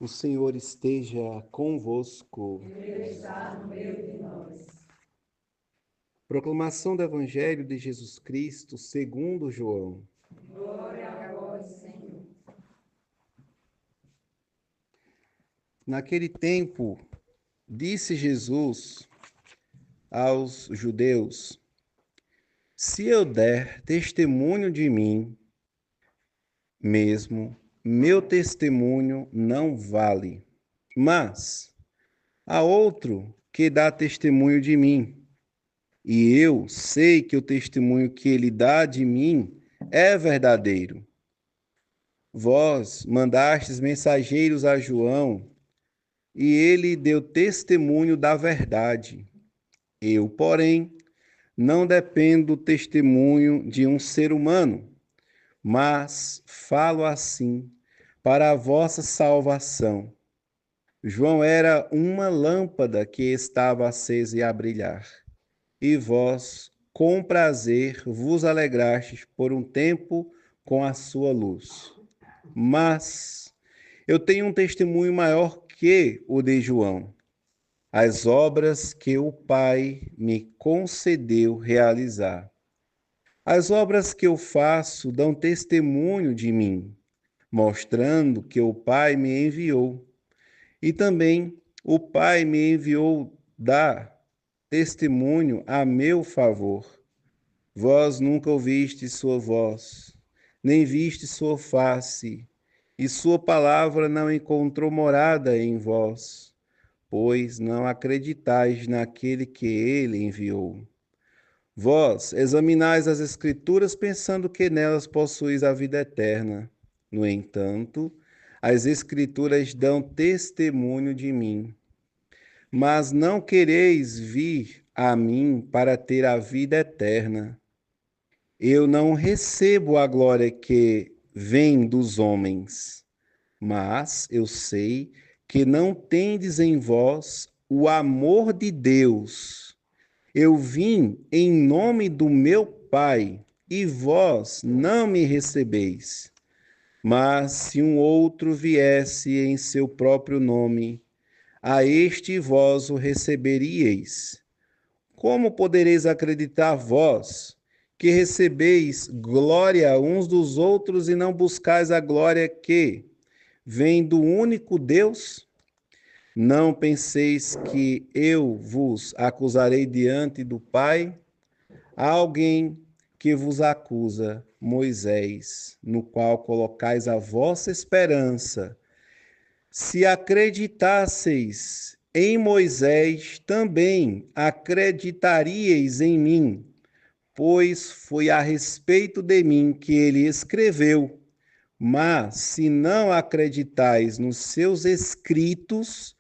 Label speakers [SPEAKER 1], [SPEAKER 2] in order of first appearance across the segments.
[SPEAKER 1] O Senhor esteja convosco.
[SPEAKER 2] Ele está no meio de nós.
[SPEAKER 1] Proclamação do Evangelho de Jesus Cristo segundo João.
[SPEAKER 2] Glória a vós, Senhor.
[SPEAKER 1] Naquele tempo, disse Jesus aos judeus: Se eu der testemunho de mim mesmo, meu testemunho não vale. Mas há outro que dá testemunho de mim, e eu sei que o testemunho que ele dá de mim é verdadeiro. Vós mandastes mensageiros a João, e ele deu testemunho da verdade. Eu, porém, não dependo do testemunho de um ser humano, mas falo assim para a vossa salvação. João era uma lâmpada que estava acesa e a brilhar, e vós, com prazer, vos alegrastes por um tempo com a sua luz. Mas eu tenho um testemunho maior que o de João, as obras que o Pai me concedeu realizar. As obras que eu faço dão testemunho de mim, mostrando que o Pai me enviou. E também o Pai me enviou dar testemunho a meu favor. Vós nunca ouviste sua voz, nem viste sua face, e sua palavra não encontrou morada em vós, pois não acreditais naquele que ele enviou. Vós examinais as Escrituras pensando que nelas possuís a vida eterna. No entanto, as Escrituras dão testemunho de mim. Mas não quereis vir a mim para ter a vida eterna. Eu não recebo a glória que vem dos homens, mas eu sei que não tendes em vós o amor de Deus. Eu vim em nome do meu Pai, e vós não me recebeis. Mas se um outro viesse em seu próprio nome, a este vós o receberíeis. Como podereis acreditar vós, que recebeis glória uns dos outros e não buscais a glória que vem do único Deus? Não penseis que eu vos acusarei diante do Pai? Há alguém que vos acusa, Moisés, no qual colocais a vossa esperança. Se acreditasseis em Moisés, também acreditaríeis em mim, pois foi a respeito de mim que ele escreveu. Mas se não acreditais nos seus escritos,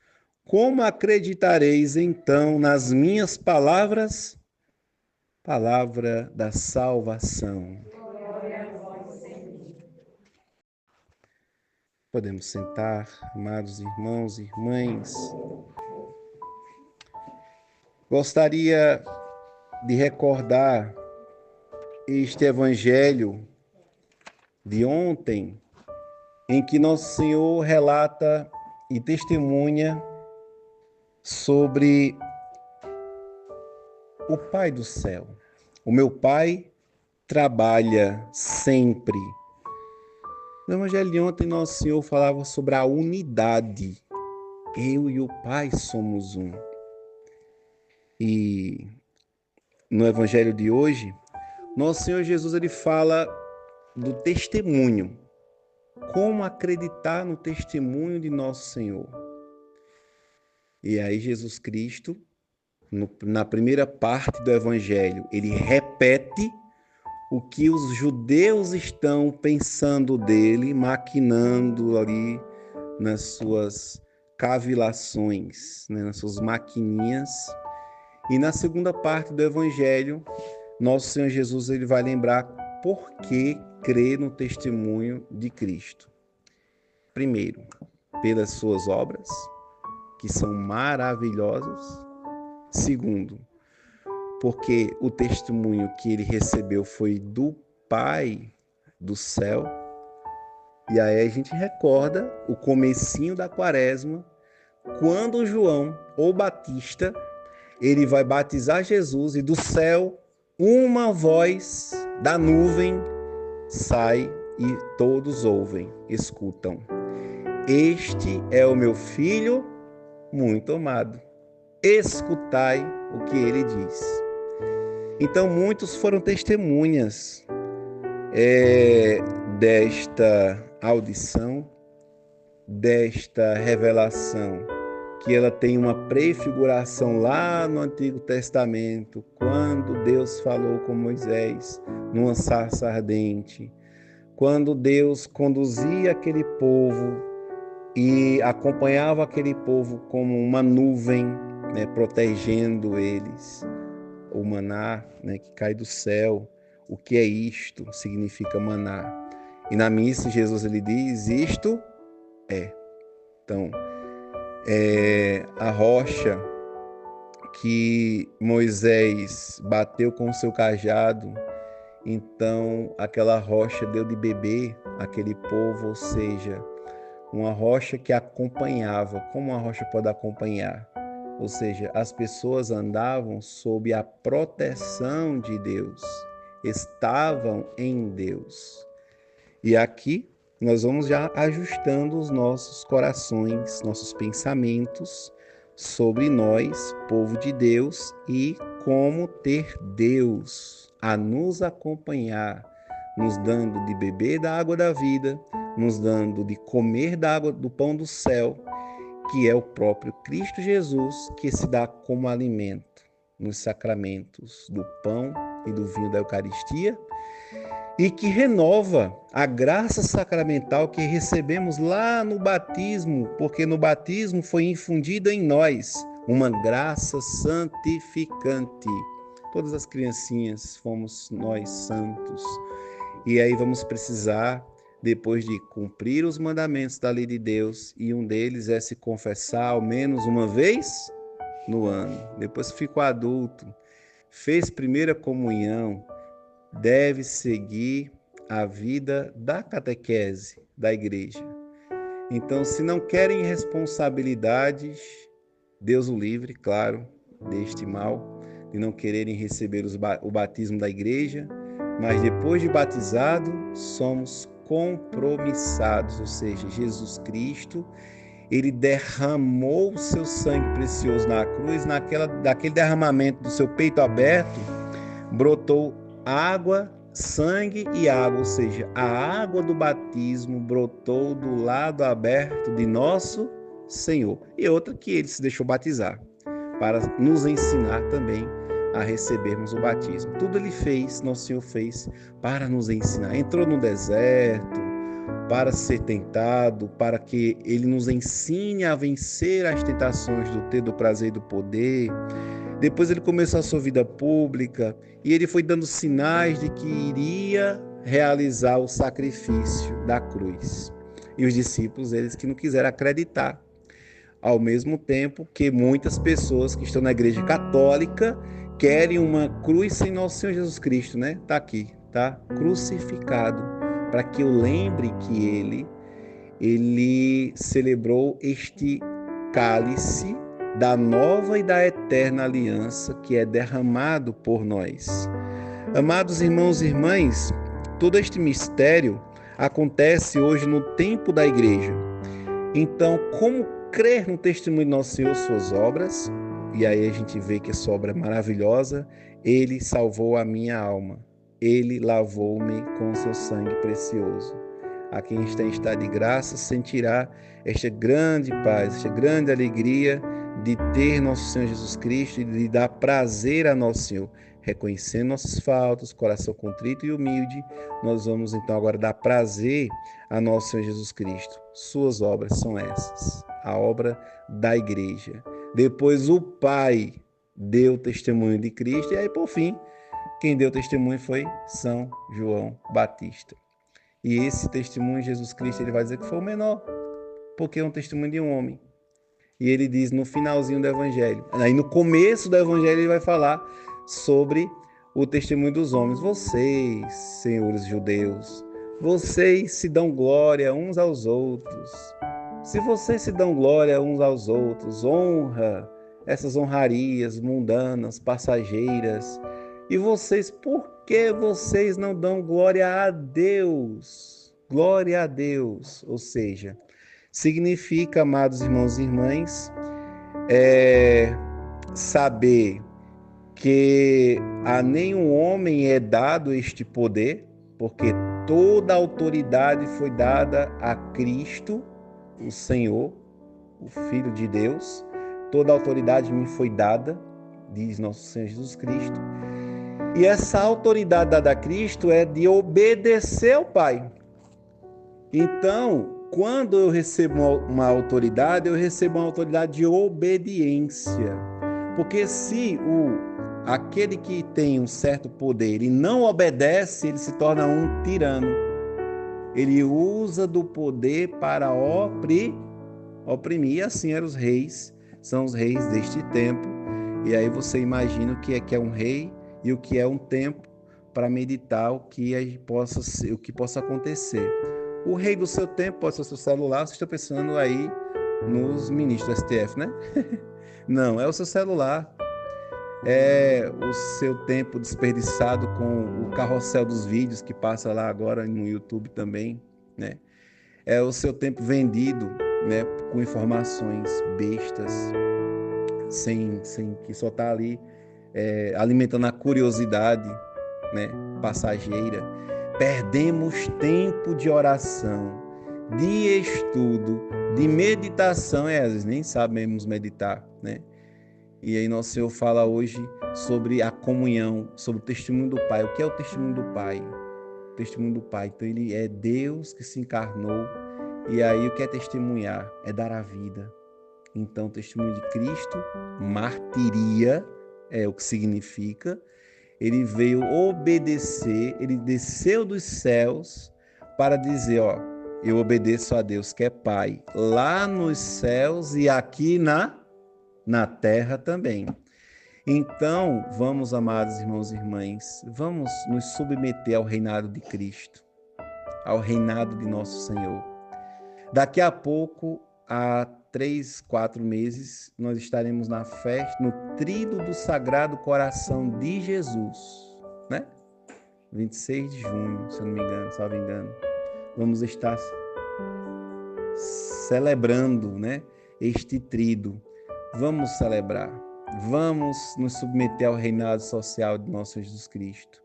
[SPEAKER 1] como acreditareis então nas minhas palavras? Palavra da salvação.
[SPEAKER 2] Glória a vós, Senhor.
[SPEAKER 1] Podemos sentar, amados irmãos e irmãs. Gostaria de recordar este evangelho de ontem, em que Nosso Senhor relata e testemunha sobre o Pai do céu. O meu Pai trabalha sempre. No Evangelho de ontem, Nosso Senhor falava sobre a unidade. Eu e o Pai somos um. E no Evangelho de hoje, Nosso Senhor Jesus ele fala do testemunho. Como acreditar no testemunho de Nosso Senhor? E aí Jesus Cristo, na primeira parte do Evangelho, ele repete o que os judeus estão pensando dele, maquinando ali nas suas cavilações, nas suas maquininhas. E na segunda parte do Evangelho, Nosso Senhor Jesus ele vai lembrar por que crer no testemunho de Cristo. Primeiro, pelas suas obras, que são maravilhosas. Segundo, porque o testemunho que ele recebeu foi do Pai do céu. E aí a gente recorda o comecinho da quaresma, quando João, ou Batista, ele vai batizar Jesus e do céu uma voz da nuvem sai e todos ouvem, escutam. Este é o meu filho muito amado. Escutai o que ele diz. Então muitos foram testemunhas desta audição, desta revelação, que ela tem uma prefiguração lá no Antigo Testamento, quando Deus falou com Moisés numa sarça ardente, quando Deus conduzia aquele povo e acompanhava aquele povo como uma nuvem, né, protegendo eles, o maná, né, que cai do céu. O que é isto? Significa maná. E na missa Jesus ele diz, isto é. Então, a rocha que Moisés bateu com o seu cajado, então aquela rocha deu de beber aquele povo, ou seja, uma rocha que acompanhava. Como uma rocha pode acompanhar? Ou seja, as pessoas andavam sob a proteção de Deus, estavam em Deus. E aqui nós vamos já ajustando os nossos corações, nossos pensamentos sobre nós, povo de Deus, e como ter Deus a nos acompanhar, nos dando de beber da água da vida, nos dando de comer da água do pão do céu, que é o próprio Cristo Jesus, que se dá como alimento nos sacramentos do pão e do vinho da Eucaristia, e que renova a graça sacramental que recebemos lá no batismo, porque no batismo foi infundida em nós uma graça santificante. Todas as criancinhas fomos nós santos. E aí vamos precisar, depois de cumprir os mandamentos da lei de Deus, e um deles é se confessar ao menos uma vez no ano. Depois que ficou adulto, fez primeira comunhão, deve seguir a vida da catequese da igreja. Então, se não querem responsabilidades, Deus o livre, claro, deste mal, de não quererem receber o batismo da igreja, mas depois de batizado, somos compromissados, ou seja, Jesus Cristo, ele derramou o seu sangue precioso na cruz, daquele derramamento do seu peito aberto, brotou água, sangue e água, ou seja, a água do batismo brotou do lado aberto de nosso Senhor. E outra que ele se deixou batizar, para nos ensinar também a recebermos o batismo. Tudo ele fez, nosso Senhor fez para nos ensinar. Entrou no deserto para ser tentado, para que ele nos ensine a vencer as tentações do ter, do prazer e do poder. Depois ele começou a sua vida pública e ele foi dando sinais de que iria realizar o sacrifício da cruz. E os discípulos, eles que não quiseram acreditar. Ao mesmo tempo que muitas pessoas que estão na igreja católica querem uma cruz sem nosso Senhor Jesus Cristo, né? Tá aqui, tá? Crucificado, para que eu lembre que ele celebrou este cálice da nova e da eterna aliança que é derramado por nós. Amados irmãos e irmãs, todo este mistério acontece hoje no tempo da igreja. Então, como crer no testemunho de nosso Senhor, suas obras? E aí a gente vê que essa obra é maravilhosa. Ele salvou a minha alma. Ele lavou-me com o seu sangue precioso. A quem está em estado de graça sentirá esta grande paz, esta grande alegria de ter nosso Senhor Jesus Cristo e de dar prazer a nosso Senhor. Reconhecendo nossas faltas, coração contrito e humilde, nós vamos então agora dar prazer a nosso Senhor Jesus Cristo. Suas obras são essas, a obra da igreja. Depois o Pai deu testemunho de Cristo e aí por fim, quem deu testemunho foi São João Batista. E esse testemunho de Jesus Cristo, ele vai dizer que foi o menor, porque é um testemunho de um homem. E ele diz no finalzinho do Evangelho, aí no começo do Evangelho ele vai falar sobre o testemunho dos homens. Vocês, senhores judeus, vocês se dão glória uns aos outros. Se vocês se dão glória uns aos outros, honra, essas honrarias mundanas, passageiras, e vocês, por que vocês não dão glória a Deus? Glória a Deus, ou seja, significa, amados irmãos e irmãs, saber que a nenhum homem é dado este poder, porque toda a autoridade foi dada a Cristo, o Senhor, o Filho de Deus. Toda a autoridade me foi dada, diz nosso Senhor Jesus Cristo. E essa autoridade dada a Cristo é de obedecer ao Pai. Então, quando eu recebo uma autoridade, eu recebo uma autoridade de obediência. Porque se aquele que tem um certo poder e não obedece, ele se torna um tirano. Ele usa do poder para oprimir. E assim eram os reis, são os reis deste tempo. E aí você imagina o que é um rei e o que é um tempo para meditar o que possa acontecer. O rei do seu tempo pode ser o seu celular. Você está pensando aí nos ministros do STF, né? Não, é o seu celular. É o seu tempo desperdiçado com o carrossel dos vídeos que passa lá agora no YouTube também, né? É o seu tempo vendido, né, com informações bestas, sem que só está ali alimentando a curiosidade, né, passageira. Perdemos tempo de oração, de estudo, de meditação, às vezes nem sabemos meditar, né? E aí nosso Senhor fala hoje sobre a comunhão, sobre o testemunho do Pai. O que é o testemunho do Pai? O testemunho do Pai. Então ele é Deus que se encarnou. E aí o que é testemunhar? É dar a vida. Então o testemunho de Cristo, martiria, é o que significa. Ele veio obedecer, ele desceu dos céus para dizer, eu obedeço a Deus que é Pai, lá nos céus e aqui na terra também. Então, vamos, amados irmãos e irmãs, vamos nos submeter ao reinado de Cristo, ao reinado de nosso Senhor. Daqui a pouco, há 3, 4 meses, nós estaremos na festa, no Tríduo do Sagrado Coração de Jesus, né? 26 de junho, se eu não me engano, salvo engano. Vamos estar celebrando, né, este tríduo. Vamos celebrar, vamos nos submeter ao reinado social de nosso Jesus Cristo.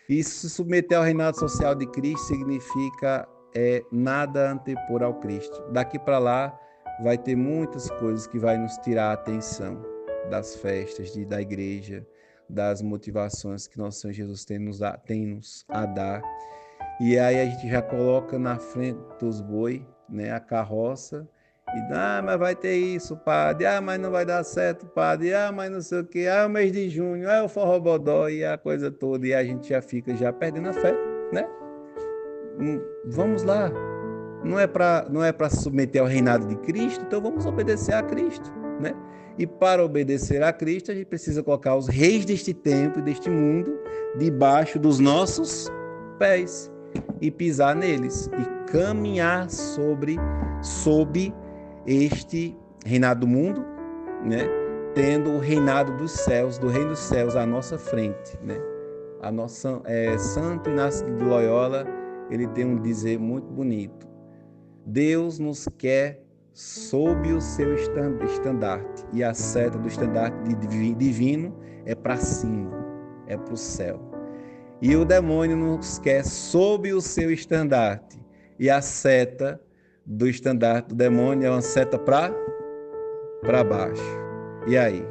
[SPEAKER 1] E se submeter ao reinado social de Cristo significa nada antepor ao Cristo. Daqui para lá vai ter muitas coisas que vai nos tirar a atenção das festas da igreja, das motivações que nosso Senhor Jesus tem nos a dar. E aí a gente já coloca na frente dos bois, né, a carroça, e mas vai ter isso, padre, mas não vai dar certo, padre, mas não sei o que, o mês de junho, o forrobodó e a coisa toda, e a gente já fica perdendo a fé, né? Vamos lá, não é para se submeter ao reinado de Cristo, então vamos obedecer a Cristo, né? E para obedecer a Cristo, a gente precisa colocar os reis deste tempo e deste mundo debaixo dos nossos pés e pisar neles e caminhar sob este reinado do mundo, né? Tendo o reinado dos céus, do reino dos céus à nossa frente, né? A nossa Santo Inácio de Loyola, ele tem um dizer muito bonito. Deus nos quer sob o seu estandarte, e a seta do estandarte divino é para cima, é para o céu. E o demônio nos quer sob o seu estandarte, e a seta do estandarte do demônio é uma seta para baixo. E aí?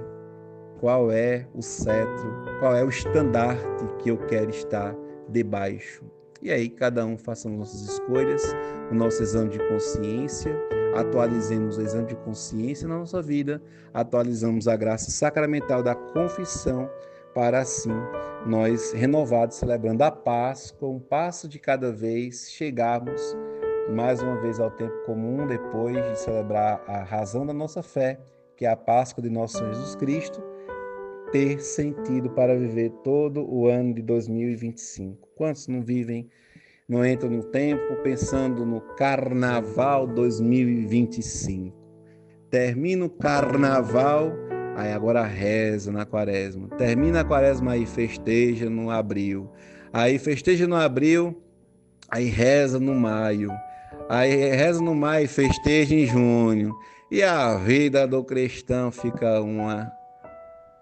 [SPEAKER 1] Qual é o cetro? Qual é o estandarte que eu quero estar debaixo? E aí cada um faça nossas escolhas, o nosso exame de consciência, atualizemos o exame de consciência na nossa vida, atualizamos a graça sacramental da confissão, para assim nós, renovados, celebrando a Páscoa, um passo de cada vez, chegarmos mais uma vez ao tempo comum, depois de celebrar a razão da nossa fé, que é a Páscoa de nosso Senhor Jesus Cristo, ter sentido para viver todo o ano de 2025. Quantos não vivem não entro no tempo pensando no Carnaval 2025. Termina o Carnaval, aí agora reza na Quaresma. Termina a Quaresma, aí festeja no Abril. Aí festeja no Abril, aí reza no Maio. Aí reza no Maio, festeja em Junho. E a vida do cristão fica uma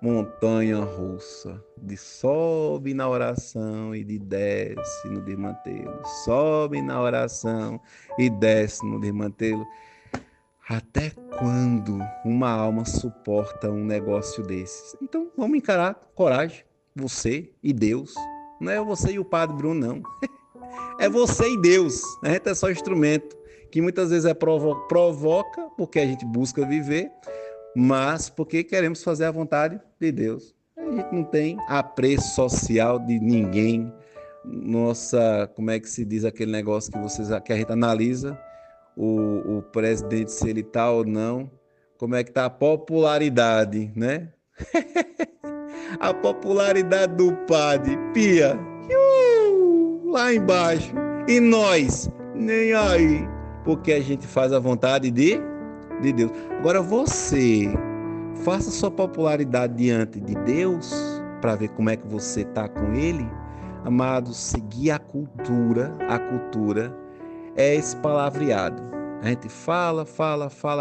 [SPEAKER 1] montanha russa, de sobe na oração e de desce no desmantelo, sobe na oração e desce no desmantelo. Até quando uma alma suporta um negócio desses? Então vamos encarar com coragem, você e Deus. Não é você e o Padre Bruno, não. É você e Deus. A gente é só instrumento, que muitas vezes provoca, porque a gente busca viver, mas porque queremos fazer a vontade de Deus. A gente não tem apreço social de ninguém. Nossa, como é que se diz aquele negócio que a gente analisa o presidente, se ele tá ou não, como é que tá a popularidade, né? A popularidade do padre, pia, lá embaixo, e nós, nem aí, porque a gente faz a vontade de Deus. Agora você, faça sua popularidade diante de Deus, para ver como é que você tá com ele. Amados, seguir a cultura é esse palavreado. A gente fala,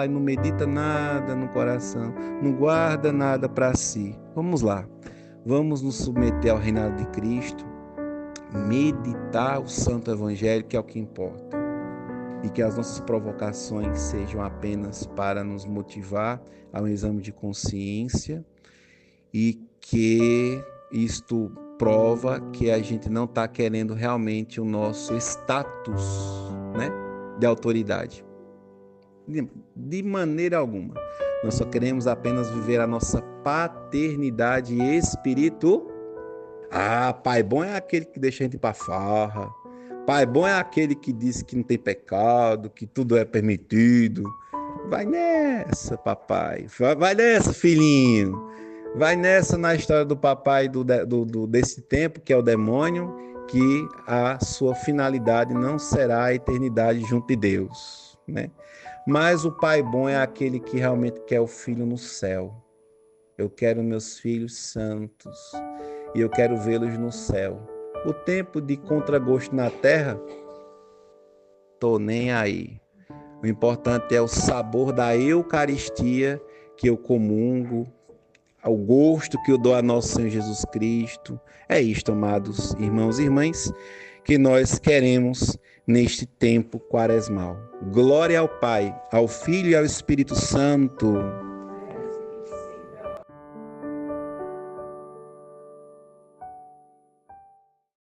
[SPEAKER 1] e não medita nada no coração, não guarda nada para si. Vamos lá, vamos nos submeter ao reinado de Cristo, meditar o Santo Evangelho, que é o que importa. E que as nossas provocações sejam apenas para nos motivar ao exame de consciência, e que isto prova que a gente não está querendo realmente o nosso status, né, de autoridade. De maneira alguma. Nós só queremos apenas viver a nossa paternidade espiritual. Pai bom é aquele que deixa a gente ir para farra. Pai bom é aquele que diz que não tem pecado, que tudo é permitido. Vai nessa, papai. Vai nessa, filhinho. Vai nessa na história do papai desse tempo, que é o demônio, que a sua finalidade não será a eternidade junto de Deus, né? Mas o pai bom é aquele que realmente quer o filho no céu. Eu quero meus filhos santos e eu quero vê-los no céu. O tempo de contragosto na terra, tô nem aí. O importante é o sabor da Eucaristia que eu comungo, ao gosto que eu dou a nosso Senhor Jesus Cristo. É isto, amados irmãos e irmãs, que nós queremos neste tempo quaresmal. Glória ao Pai, ao Filho e ao Espírito Santo.